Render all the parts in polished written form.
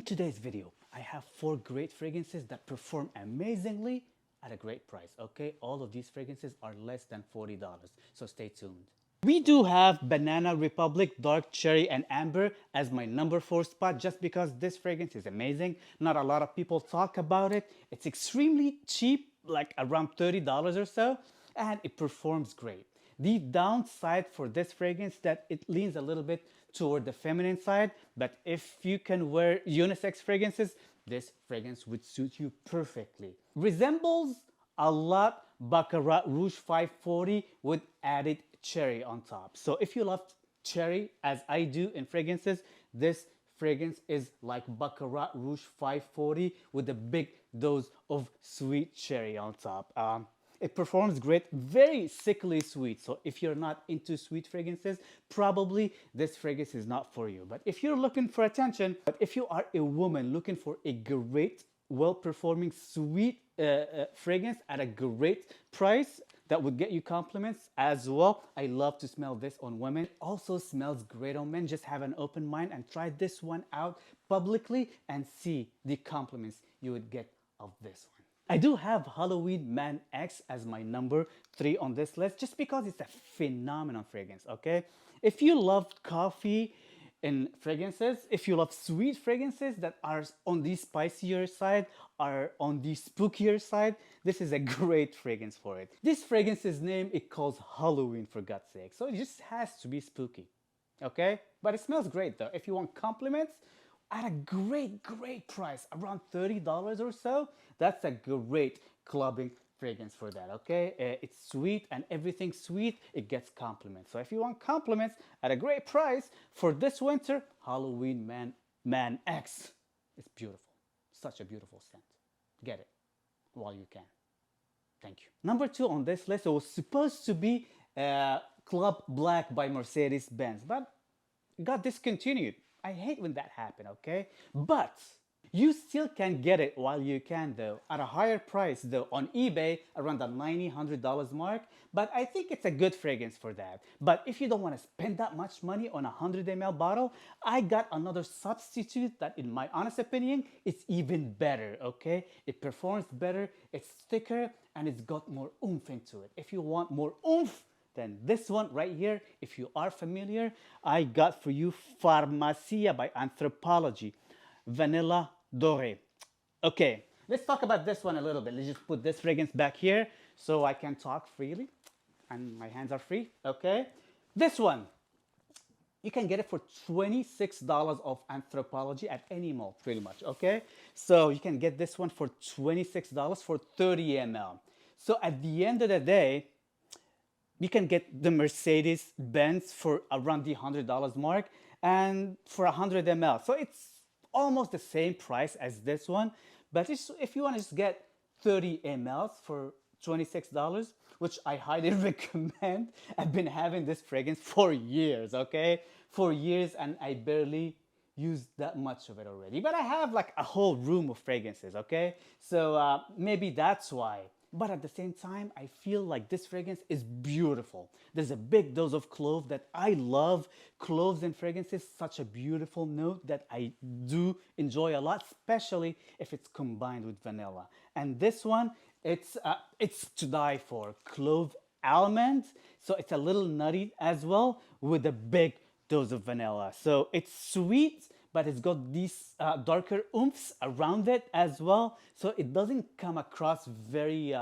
today's video, I have 4 great fragrances that perform amazingly at a great price, okay? All of these fragrances are less than $40, so stay tuned. We do have Banana Republic Dark Cherry and Amber as my number 4 spot just because this fragrance is amazing. Not a lot of people talk about it. It's extremely cheap, like around $30 or so, and it performs great. The downside for this fragrance that it leans a little bit toward the feminine side, but if you can wear unisex fragrances, this fragrance would suit you perfectly. Resembles a lot Baccarat Rouge 540 with added cherry on top. So if you love cherry, as I do in fragrances, this fragrance is like Baccarat Rouge 540 with a big dose of sweet cherry on top. It performs great, very sickly sweet. So if you're not into sweet fragrances, probably this fragrance is not for you. But if you're looking for attention, but if you are a woman looking for a great, well-performing sweet fragrance at a great price that would get you compliments as well, I love to smell this on women. It also smells great on men. Just have an open mind and try this one out publicly and see the compliments you would get of this one. I do have Halloween Man X as my number 3 on this list just because it's a phenomenal fragrance, okay? If you love coffee and fragrances, if you love sweet fragrances that are on the spicier side, are on the spookier side, this is a great fragrance for it. This fragrance's name, it calls Halloween for God's sake, so it just has to be spooky, okay? But it smells great though. If you want compliments, at a great price, around $30 or so, that's a great clubbing fragrance for that, okay? It's sweet, and everything sweet, it gets compliments. So if you want compliments at a great price for this winter, Halloween Man X is beautiful. Such a beautiful scent. Get it while you can. Thank you. Number 2 on this list, it was supposed to be Club Black by Mercedes-Benz, but it got discontinued. I hate when that happens, okay? But you still can get it while you can though, at a higher price though, on eBay around the $90, $100 mark. But I think it's a good fragrance for that. But if you don't want to spend that much money on a 100 ml bottle, I got another substitute that in my honest opinion, it's even better, okay? It performs better, it's thicker, and it's got more oomph into it. If you want more oomph, then this one right here, if you are familiar, I got for you Pharmacia by Anthropology Vanilla D. Okay, let's talk about this one a little bit. Let's just put this fragrance back here so I can talk freely and my hands are free, okay? This one, you can get it for $26 of Anthropology at any mall, pretty much, okay? So you can get this one for $26 for 30 ml. So at the end of the day, you can get the Mercedes-Benz for around the $100 mark and for 100 ml. So it's almost the same price as this one. But if you want to just get 30 ml for $26, which I highly recommend. I've been having this fragrance for years, okay? For years, and I barely used that much of it already. But I have like a whole room of fragrances, okay? So maybe that's why. But at the same time, I feel like this fragrance is beautiful. There's a big dose of clove that I love. Cloves and fragrances, such a beautiful note that I do enjoy a lot, especially if it's combined with vanilla. And this one, it's to die for. Clove almond, so it's a little nutty as well with a big dose of vanilla. So it's sweet, but it's got these darker oomphs around it as well. So it doesn't come across very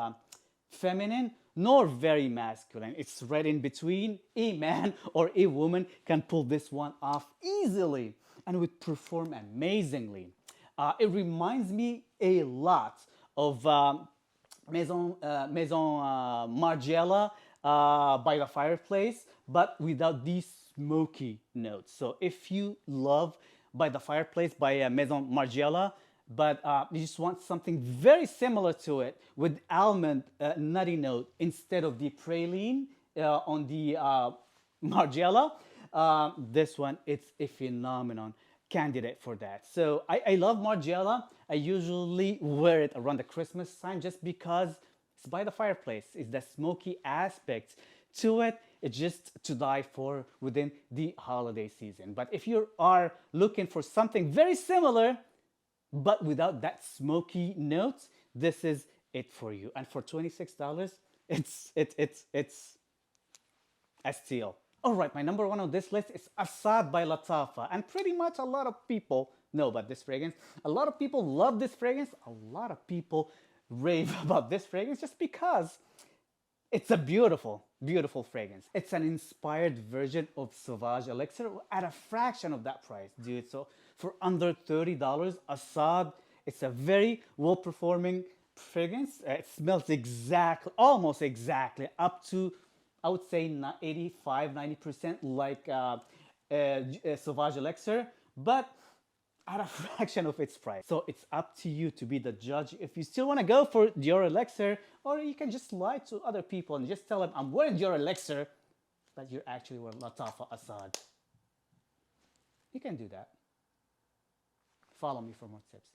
feminine nor very masculine. It's right in between. A man or a woman can pull this one off easily and would perform amazingly. It reminds me a lot of Maison Margiela by the fireplace, but without these smoky notes. So if you love By the Fireplace by Maison Margiela, but you just want something very similar to it with almond nutty note instead of the praline on the Margiela, this one, it's a phenomenon candidate for that. So I love Margiela. I usually wear it around the Christmas time just because it's by the fireplace. It's the smoky aspect to it. It's just to die for within the holiday season. But if you are looking for something very similar, but without that smoky note, this is it for you. And for $26, it's a steal. All right, my number one on this list is Assad by Latafa. And pretty much a lot of people know about this fragrance. A lot of people love this fragrance. A lot of people rave about this fragrance just because it's a beautiful, beautiful fragrance. It's an inspired version of Sauvage Elixir at a fraction of that price, dude. So for under $30, Assad, it's a very well-performing fragrance. It smells exactly, almost exactly, up to, I would say, 85, 90% like Sauvage Elixir, but at a fraction of its price. So it's up to you to be the judge if you still want to go for Dior Elixir, or you can just lie to other people and just tell them, I'm wearing Dior Elixir, but you're actually wearing Latafa Assad. You can do that. Follow me for more tips.